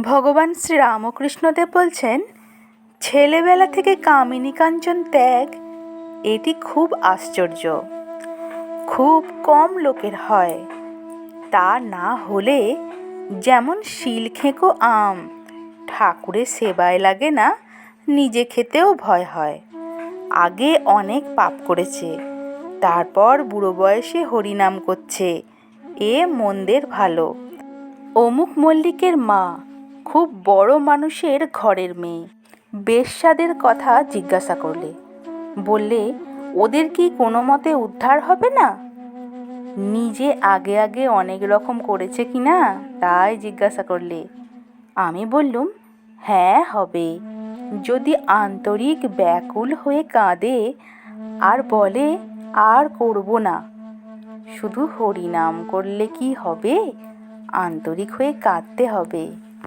ভগবান শ্রীরামকৃষ্ণদেব বলছেন, ছেলেবেলা থেকে কামিনী কাঞ্চন ত্যাগ এটি খুব আশ্চর্য, খুব কম লোকের হয়। তা না হলে যেমন শিলখেঁকো আম ঠাকুরের সেবায় লাগে না, নিজে খেতেও ভয় হয়। আগে অনেক পাপ করেছে, তারপর বুড়ো বয়সে হরিনাম করছে, এ মন্দের ভালো। অমুক মল্লিকের মা খুব বড় মানুষের ঘরের মেয়ে, বেশ্যাদের কথা জিজ্ঞাসা করলে, বললে ওদের কি কোনো মতে উদ্ধার হবে না? নিজে আগে আগে অনেক রকম করেছে কি না তাই জিজ্ঞাসা করলে। আমি বললুম, হ্যাঁ হবে, যদি আন্তরিক ব্যাকুল হয়ে কাঁদে আর বলে আর করব না। শুধু হরিনাম করলে কি হবে? আন্তরিক হয়ে কাঁদতে হবে।